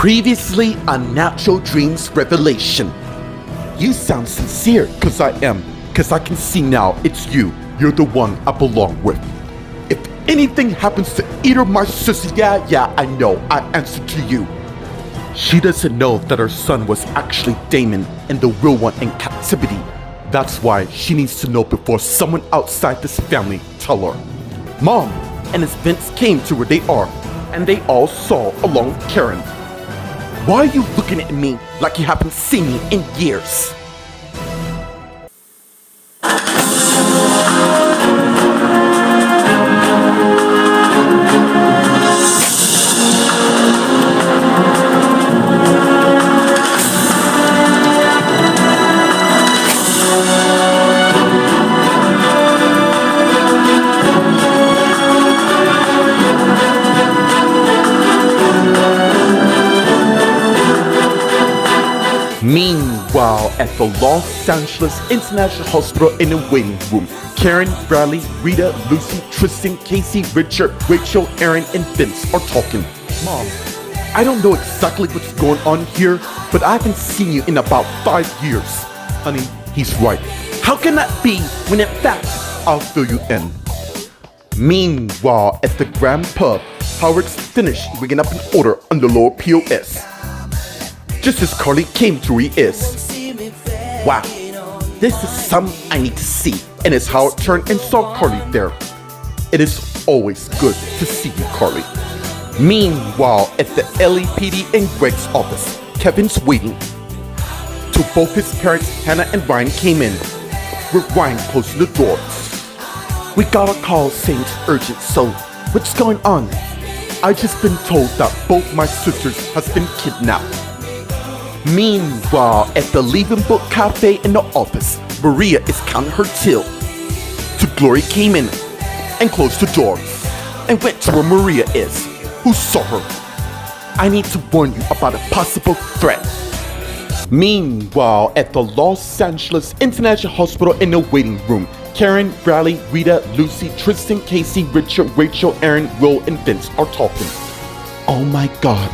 Previously on Natural Dreams Revelation. You sound sincere, cause I am. Cause I can see now it's you. You're the one I belong with. If anything happens to either my sister, yeah, I know, I answer to you. She doesn't know that her son was actually Damon and the real one in captivity. That's why she needs to know before someone outside this family tell her. Mom, and as Vince came to where they are, and they all saw along with Karen. Why are you looking at me like you haven't seen me in years? Meanwhile, at the Los Angeles International Hospital in the waiting room, Karen, Bradley, Rita, Lucy, Tristan, Casey, Richard, Rachel, Aaron, and Vince are talking. Mom, I don't know exactly what's going on here, but I haven't seen you in about 5 years. Honey, he's right. How can that be when in fact, I'll fill you in. Meanwhile, at the Grand Pub, Howard's finished ringing up an order on the lower POS. Just as Carly came to where he is. Wow, this is something I need to see. And as Howard turned and saw Carly there. It is always good to see you, Carly. Meanwhile, at the LAPD in Greg's office, Kevin's waiting. Till both his parents, Hannah and Ryan, came in, with Ryan closing the door. We got a call saying it's urgent, so what's going on? I just been told that both my sisters has been kidnapped. Meanwhile, at the Leaving Book Cafe in the office, Maria is counting her till. Glory came in and closed the door and went to where Maria is, who saw her. I need to warn you about a possible threat. Meanwhile, at the Los Angeles International Hospital in the waiting room, Karen, Bradley, Rita, Lucy, Tristan, Casey, Richard, Rachel, Aaron, Will, and Vince are talking. Oh my God.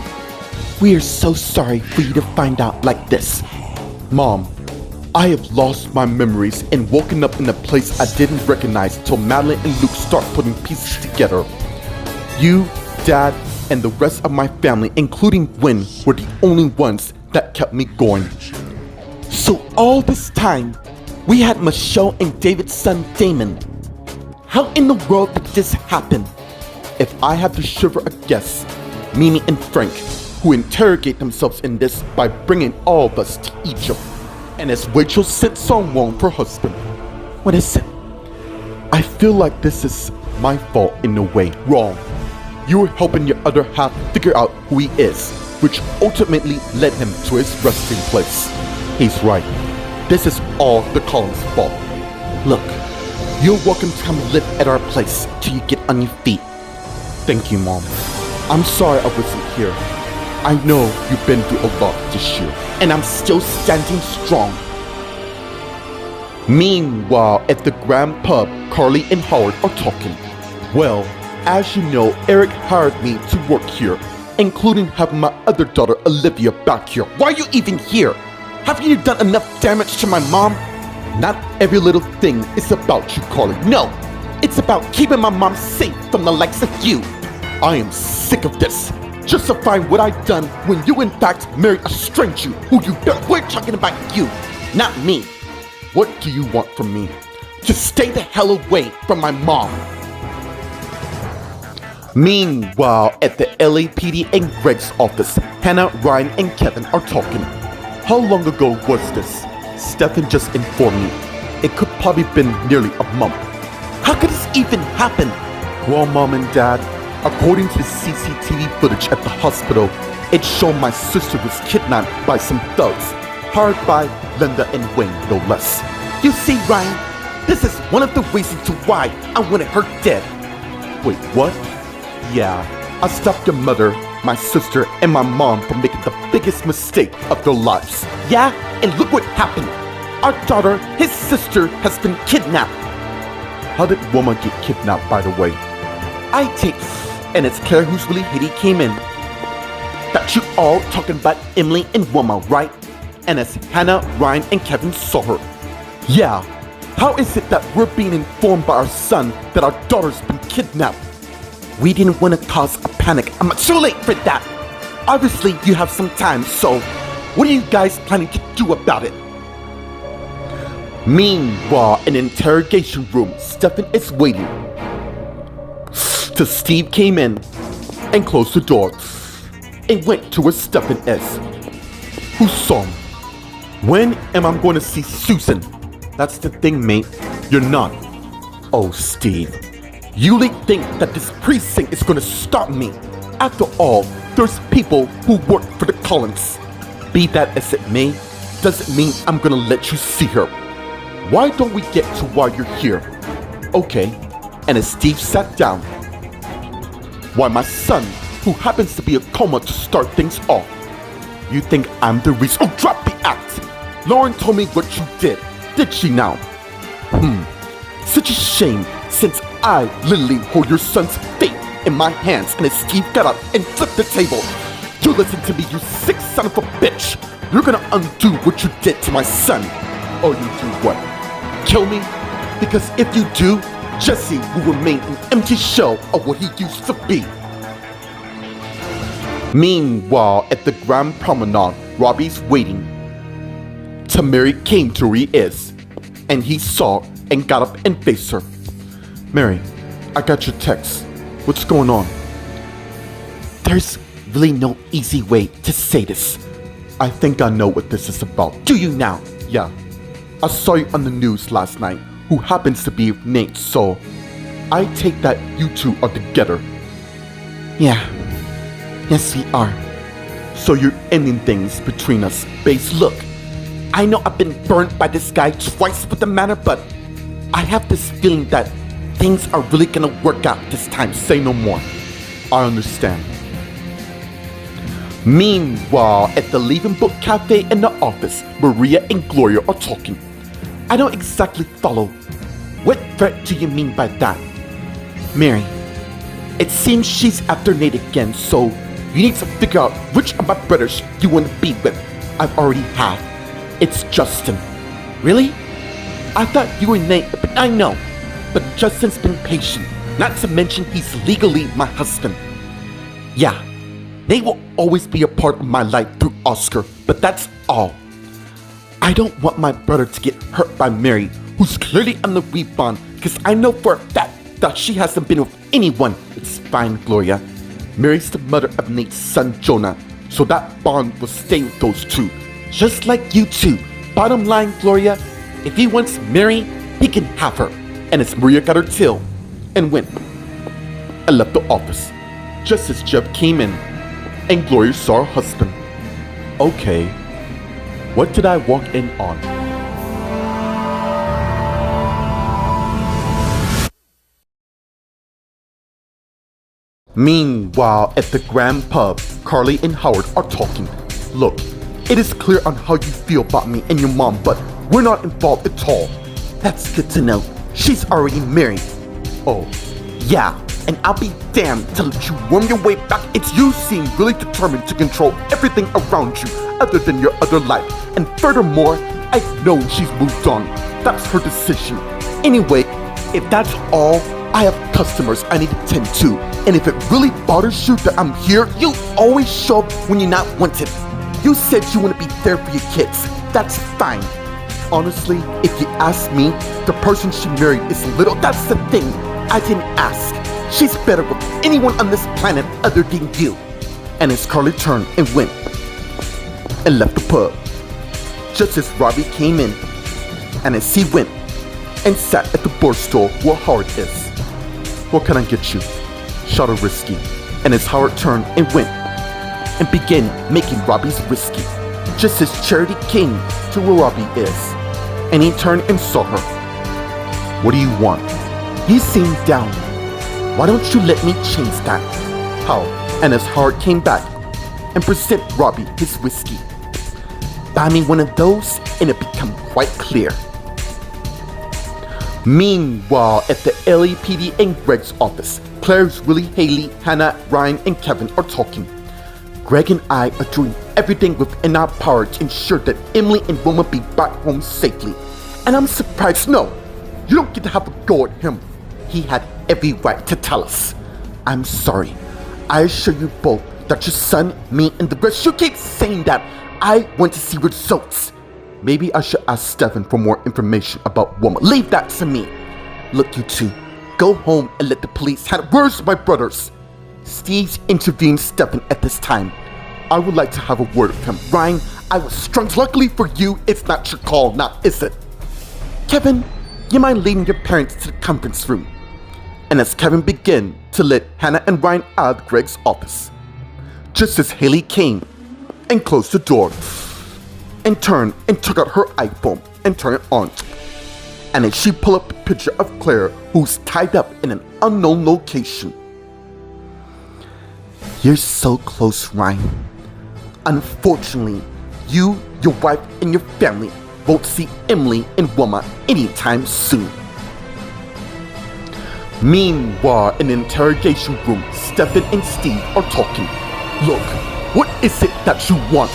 We are so sorry for you to find out like this. Mom, I have lost my memories and woken up in a place I didn't recognize till Madeline and Luke start putting pieces together. You, Dad, and the rest of my family, including Wynn, were the only ones that kept me going. So all this time, we had Michelle and David's son Damon. How in the world did this happen? If I had to shiver a guess, Mimi and Frank, who interrogate themselves in this by bringing all of us to Egypt. And as Rachel sent Song Wong for husband. What is it? I feel like this is my fault in a way. Wrong. You were helping your other half figure out who he is, which ultimately led him to his resting place. He's right. This is all the Collins' fault. Look, you're welcome to come live at our place till you get on your feet. Thank you, Mom. I'm sorry I wasn't here. I know you've been through a lot this year, and I'm still standing strong. Meanwhile, at the Grand Pub, Carly and Howard are talking. Well, as you know, Eric hired me to work here, including having my other daughter Olivia back here. Why are you even here? Haven't you done enough damage to my mom? Not every little thing is about you, Carly. No, it's about keeping my mom safe from the likes of you. I am sick of this. Justifying what I've done when you in fact married a stranger who you don't. We're talking about you, not me. What do you want from me? To stay the hell away from my mom. Meanwhile, at the LAPD in Greg's office, Hannah, Ryan, and Kevin are talking. How long ago was this? Stefan just informed me. It could probably been nearly a month. How could this even happen? Well, Mom and Dad, according to the CCTV footage at the hospital, it showed my sister was kidnapped by some thugs, hired by Linda and Wayne, no less. You see, Ryan, this is one of the reasons to why I wanted her dead. Wait, what? Yeah, I stopped your mother, my sister, and my mom from making the biggest mistake of their lives. Yeah, and look what happened. Our daughter, his sister, has been kidnapped. How did Woman get kidnapped, by the way? I take, and it's Claire who's really hit. He came in. that you all talking about Emily and Wilma, right? And as Hannah, Ryan, and Kevin saw her. Yeah, how is it that we're being informed by our son that our daughter's been kidnapped? We didn't want to cause a panic. I'm too late for that. Obviously, you have some time, so what are you guys planning to do about it? Meanwhile, in the interrogation room, Stefan is waiting. Till Steve came in and closed the door and went to where Stefan is. Who saw him? When am I going to see Susan? That's the thing, mate. You're not. Oh, Steve. You really think that this precinct is going to stop me? After all, there's people who work for the Cullens. Be that as it may, doesn't mean I'm going to let you see her. Why don't we get to why you're here? Okay. And as Steve sat down, why my son, who happens to be a coma to start things off. You think I'm the reason? Oh, drop the act! Lauren told me what you did she now? Such a shame, since I literally hold your son's fate in my hands. And as Steve got up and flipped the table, you listen to me, you sick son of a bitch. You're gonna undo what you did to my son. Or you do what? Kill me? Because if you do, Jesse will remain an empty shell of what he used to be. Meanwhile, at the Grand Promenade, Robbie's waiting. Mary came to where he is, and he saw and got up and faced her. Mary, I got your text. What's going on? There's really no easy way to say this. I think I know what this is about. Do you now? Yeah. I saw you on the news last night, who happens to be Nate, so I take that you two are together. Yeah. Yes, we are. So you're ending things between us. Base, look. I know I've been burnt by this guy twice with the matter, but I have this feeling that things are really gonna work out this time. Say no more. I understand. Meanwhile, at the Leaving Book Cafe in the office, Maria and Gloria are talking. I don't exactly follow. What threat do you mean by that? Mary, it seems she's after Nate again, so you need to figure out which of my brothers you want to be with. I've already had. It's Justin. Really? I thought you were Nate, but I know. But Justin's been patient, not to mention he's legally my husband. Yeah, Nate will always be a part of my life through Oscar, but that's all. I don't want my brother to get hurt by Mary, who's clearly on the rebound, because I know for a fact that she hasn't been with anyone. It's fine, Gloria. Mary's the mother of Nate's son, Jonah, so that bond will stay with those two. Just like you two. Bottom line, Gloria, if he wants Mary, he can have her. And as Maria got her till and went and left the office, just as Jeff came in and Gloria saw her husband. Okay, what did I walk in on? Meanwhile, at the Grand Pub, Carly and Howard are talking. Look, it is clear on how you feel about me and your mom, but we're not involved at all. That's good to know. She's already married. Oh, yeah, and I'll be damned to let you worm your way back. It's you seem really determined to control everything around you other than your other life. And furthermore, I've known she's moved on. That's her decision. Anyway, if that's all, I have customers I need to tend to. And if it really bothers you that I'm here, you always show up when you're not wanted. You said you want to be there for your kids. That's fine. Honestly, if you ask me, the person she married is little. That's the thing. I didn't ask. She's better with anyone on this planet other than you. And as Carly turned and went and left the pub, just as Robbie came in, and as he went and sat at the bar stool where Howard is. What can I get you? Shot of whiskey. And as Howard turned and went and began making Robbie's whiskey, just as Charity came to where Robbie is, and he turned and saw her. What do you want? He seemed down. Why don't you let me change that? How? And as Howard came back and presented Robbie his whiskey, buy me one of those and it become quite clear. Meanwhile, at the LAPD and Greg's office, Claire's Willie, Haley, Hannah, Ryan, and Kevin are talking. Greg and I are doing everything within our power to ensure that Emily and Wilma be back home safely. And I'm surprised, no, you don't get to have a go at him. He had every right to tell us. I'm sorry. I assure you both that your son, me, and the rest, you keep saying that. I want to see results. Maybe I should ask Stefan for more information about Wilma. Leave that to me. Look, you two, go home and let the police handle. Where's my brothers? Steve's interviewing Stefan at this time. I would like to have a word with him. Ryan, I was strung. Luckily for you, it's not your call now, is it? Kevin, you mind leading your parents to the conference room? And as Kevin began to let Hannah and Ryan out of Greg's office, just as Haley came and closed the door and turned and took out her iPhone and turned it on. And as she pulled up a picture of Claire, who's tied up in an unknown location. You're so close, Ryan. Unfortunately, you, your wife, and your family won't see Emily and Wilma anytime soon. Meanwhile, in the interrogation room, Stefan and Steve are talking. Look, what is it that you want?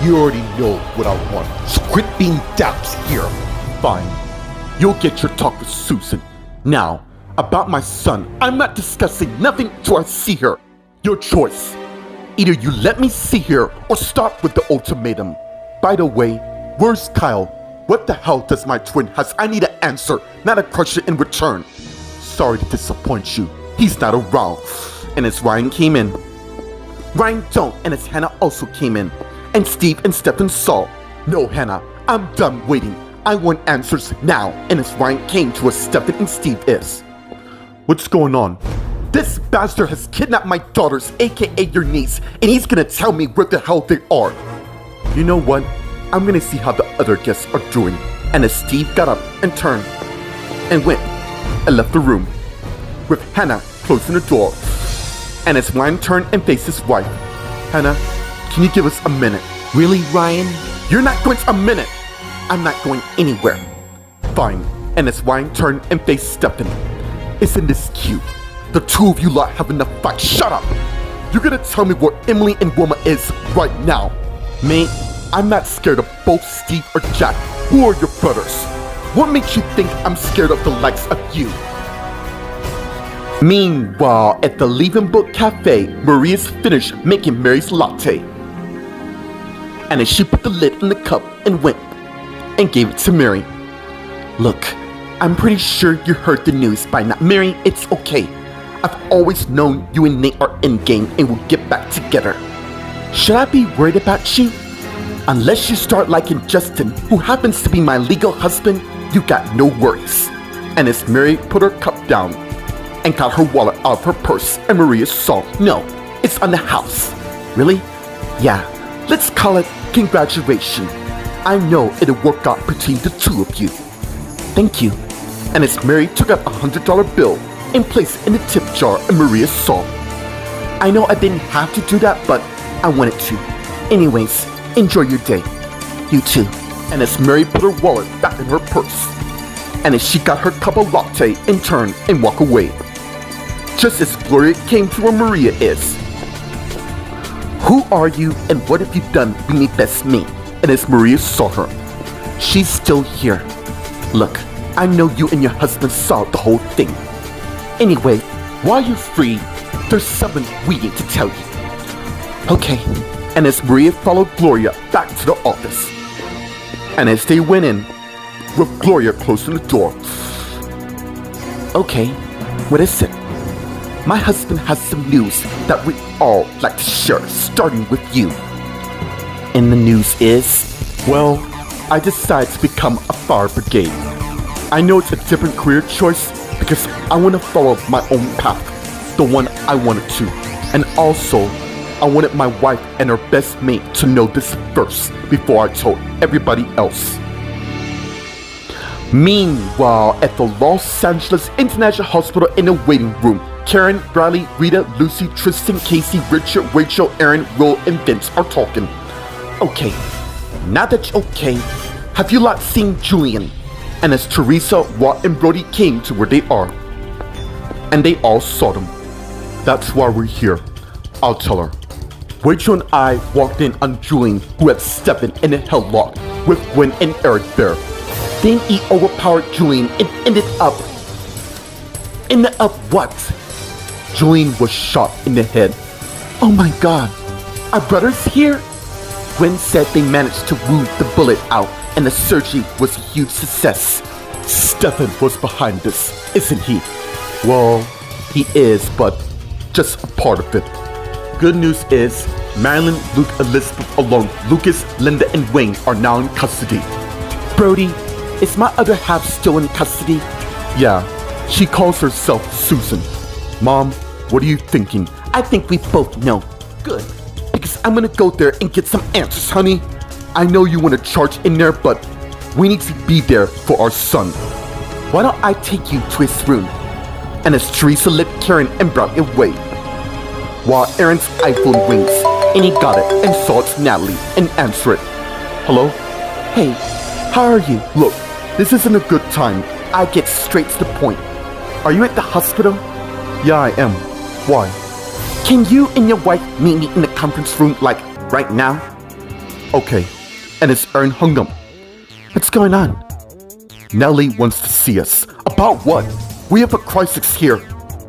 You already know what I want. So quit being doubts here. Fine. You'll get your talk with Susan. Now, about my son, I'm not discussing nothing till I see her. Your choice. Either you let me see her or stop with the ultimatum. By the way, where's Kyle? What the hell does my twin has? I need an answer, not a question in return. Sorry to disappoint you. He's not around. And as Ryan came in, Ryan don't, and as Hannah also came in, and Steve and Stefan saw. No, Hannah, I'm done waiting. I want answers now. And as Ryan came to where Stefan and Steve is. What's going on? This bastard has kidnapped my daughters, aka your niece, and he's gonna tell me where the hell they are. You know what? I'm gonna see how the other guests are doing. And as Steve got up and turned and went and left the room, with Hannah closing the door. And as Ryan turned and faced his wife, Hannah, can you give us a minute? Really, Ryan? You're not going to a minute. I'm not going anywhere. Fine. And as Ryan turned and faced Stefan, isn't this cute? The two of you lot have enough fight. Shut up! You're gonna tell me where Emily and Wilma is right now. Mate, I'm not scared of both Steve or Jack. Who are your brothers? What makes you think I'm scared of the likes of you? Meanwhile, at the Leaving Book Cafe, Maria's finished making Mary's latte. And as she put the lid in the cup and went and gave it to Mary. Look, I'm pretty sure you heard the news by now. Mary, it's okay. I've always known you and Nate are in game and will get back together. Should I be worried about you? Unless you start liking Justin, who happens to be my legal husband, you got no worries. And as Mary put her cup down and got her wallet out of her purse, and Maria saw, no, it's on the house. Really? Yeah, let's call it congratulations. I know it'll work out between the two of you. Thank you. And as Mary took out a $100 bill and placed it in the tip jar, and Maria saw. I know I didn't have to do that, but I wanted to. Anyways, enjoy your day. You too. And as Mary put her wallet back in her purse, and as she got her cup of latte and turned and walked away, just as Gloria came to where Maria is. Who are you and what have you done beneath best me? And as Maria saw her, she's still here. Look, I know you and your husband saw the whole thing. Anyway, while you're free, there's something we need to tell you. Okay. And as Maria followed Gloria back to the office, and as they went in, with Gloria closing the door. Okay, what is it? My husband has some news that we all like to share, starting with you. And the news is, well, I decided to become a fire brigade. I know it's a different career choice because I want to follow my own path, the one I wanted to. And also, I wanted my wife and her best mate to know this first before I told everybody else. Meanwhile, at the Los Angeles International Hospital in the waiting room, Karen, Bradley, Rita, Lucy, Tristan, Casey, Richard, Rachel, Aaron, Will, and Vince are talking. Okay, now that you're okay, have you lot seen Julian? And as Teresa, Watt, and Brody came to where they are, and they all saw them. That's why we're here. I'll tell her. Rachel and I walked in on Julian, who had Stefan in a headlock with Gwen and Eric there. Then he overpowered Julian and ended up what? Julian was shot in the head. Oh my god, our brother's here? Gwen said they managed to root the bullet out and the surgery was a huge success. Stefan was behind this, isn't he? Well, he is, but just a part of it. Good news is, Marilyn, Luke, Elizabeth along, Lucas, Linda, and Wayne are now in custody. Brody, is my other half still in custody? Yeah, she calls herself Susan. Mom, what are you thinking? I think we both know. Good, because I'm gonna go there and get some answers, honey. I know you want to charge in there, but we need to be there for our son. Why don't I take you to his room? And as Teresa lit Karen and brought it away, while Aaron's iPhone rings, and he got it and saw it's Natalie and answered it. Hello? Hey, how are you? Look, this isn't a good time. I get straight to the point. Are you at the hospital? Yeah, I am. Why? Can you and your wife meet me in the conference room, like, right now? Okay. And as Aaron hung up, what's going on? Nellie wants to see us. About what? We have a crisis here.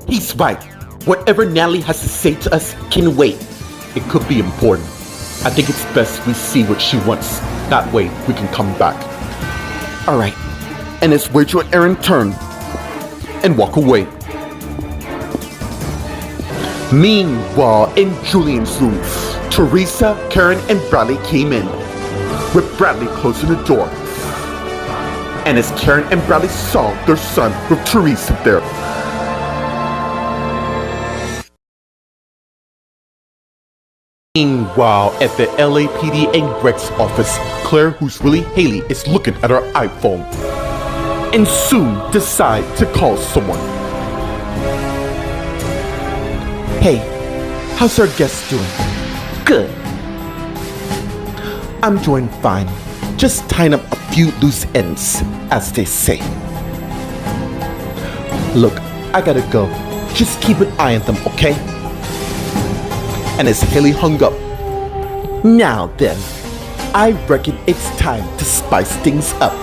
He's right. Whatever Natalie has to say to us can wait. It could be important. I think it's best we see what she wants. That way we can come back. Alright. And as Rachel and Aaron turn and walk away. Meanwhile, in Julian's room, Teresa, Karen, and Bradley came in, with Bradley closing the door. And as Karen and Bradley saw their son with Teresa there, meanwhile, at the LAPD and Greg's office, Claire, who's really Haley, is looking at her iPhone and soon decide to call someone. Hey, how's our guest doing? Good. I'm doing fine. Just tying up a few loose ends, as they say. Look, I gotta go. Just keep an eye on them, okay? And as Haley hung up, now then, I reckon it's time to spice things up.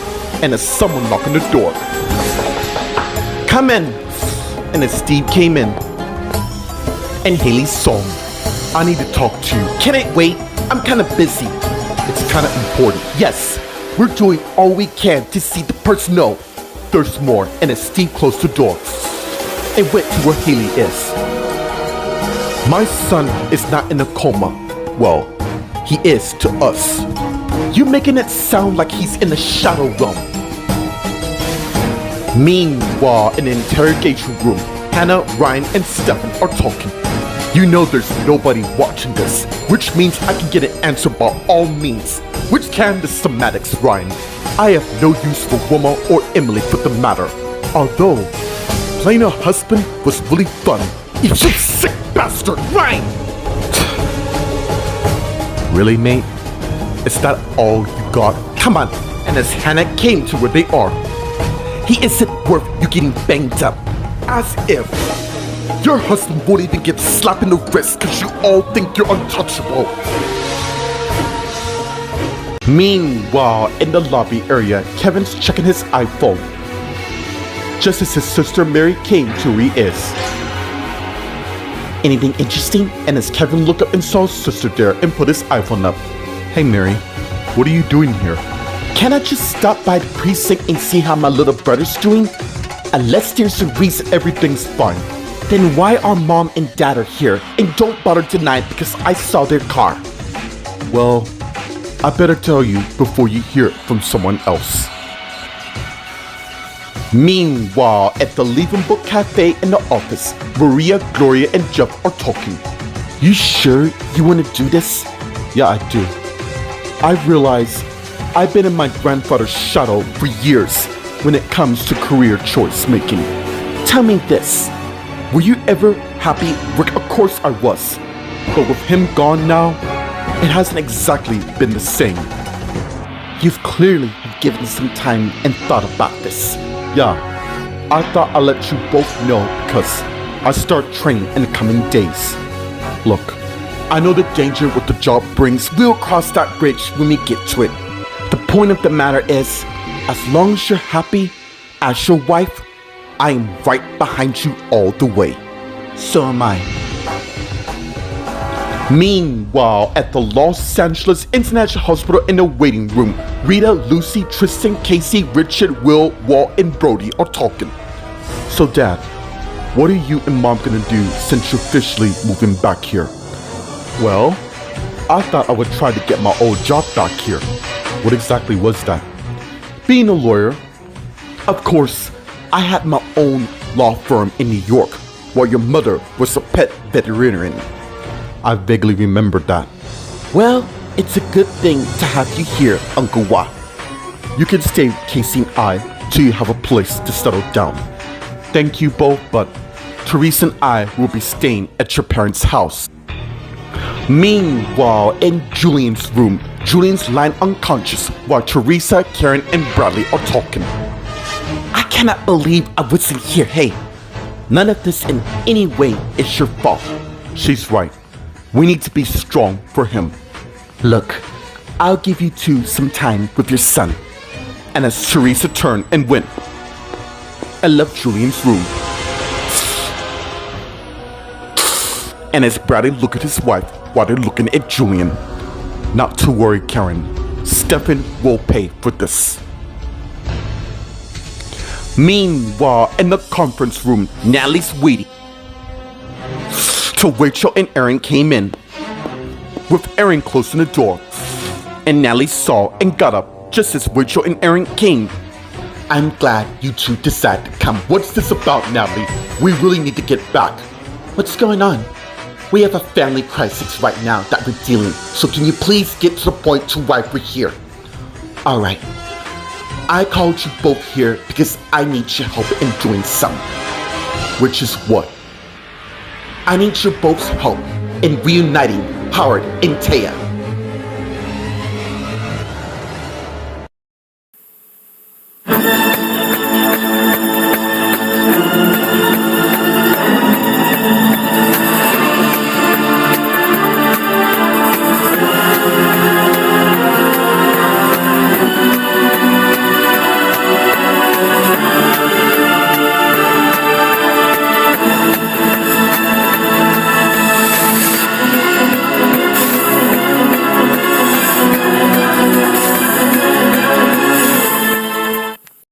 And as someone knocked on the door, come in. And as Steve came in, and Haley saw him. I need to talk to you. Can it wait? I'm kind of busy. It's kind of important. Yes, we're doing all we can to see the person know. There's more. And as Steve closed the door and went to where Haley is. My son is not in a coma. Well, he is to us. You're making it sound like he's in the shadow realm. Meanwhile, in the interrogation room, Hannah, Ryan, and Stefan are talking. You know there's nobody watching this, which means I can get an answer by all means. Which can the somatics, Ryan? I have no use for Wilma or Emily for the matter. Although, playing a husband was really fun. You sick bastard, Ryan! Really, mate? Is that all you got? Come on! And as Hannah came to where they are, he isn't worth you getting banged up. As if your husband won't even get slapped in the wrist because you all think you're untouchable. Meanwhile, in the lobby area, Kevin's checking his iPhone. Just as his sister Mary came to where he is. Anything interesting? And as Kevin looked up and saw his sister there and put his iPhone up. Hey Mary, what are you doing here? Can I just stop by the precinct and see how my little brother's doing? Unless there's a reason everything's fine. Then why are mom and dad are here? And don't bother tonight because I saw their car. Well, I better tell you before you hear it from someone else. Meanwhile, at the Leaving Book Cafe in the office, Maria, Gloria, and Jeff are talking. You sure you want to do this? Yeah, I do. I realize I've been in my grandfather's shadow for years when it comes to career choice making. Tell me this. Were you ever happy? Of course I was. But with him gone now, it hasn't exactly been the same. You've clearly have given some time and thought about this. Yeah, I thought I'd let you both know because I start training in the coming days. Look, I know the danger what the job brings. We'll cross that bridge when we get to it. The point of the matter is, as long as you're happy, as your wife, I am right behind you all the way. So am I. Meanwhile, at the Los Angeles International Hospital in the waiting room, Rita, Lucy, Tristan, Casey, Richard, Will, Walt, and Brody are talking. So Dad, what are you and Mom gonna do since you're officially moving back here? Well, I thought I would try to get my old job back here. What exactly was that? Being a lawyer. Of course, I had my own law firm in New York, while your mother was a pet veterinarian. I vaguely remembered that. Well, it's a good thing to have you here, Uncle Wa. You can stay with Casey and I till you have a place to settle down. Thank you both, but Teresa and I will be staying at your parents' house. Meanwhile, in Julian's room, Julian's lying unconscious while Teresa, Karen, and Bradley are talking. I cannot believe I wasn't here. Hey, none of this in any way is your fault. She's right. We need to be strong for him. Look, I'll give you two some time with your son. And as Teresa turned and went, I left Julian's room. And as Bradley looked at his wife while they're looking at Julian, not to worry, Karen. Stefan will pay for this. Meanwhile, in the conference room, Natalie's waiting till Rachel and Aaron came in, with Aaron closing the door. And Natalie saw and got up just as Rachel and Aaron came. I'm glad you two decided to come. What's this about, Natalie? We really need to get back. What's going on? We have a family crisis right now that we're dealing, so can you please get to the point to why we're here? Alright. I called you both here because I need your help in doing something. Which is what? I need your both help in reuniting Howard and Taya.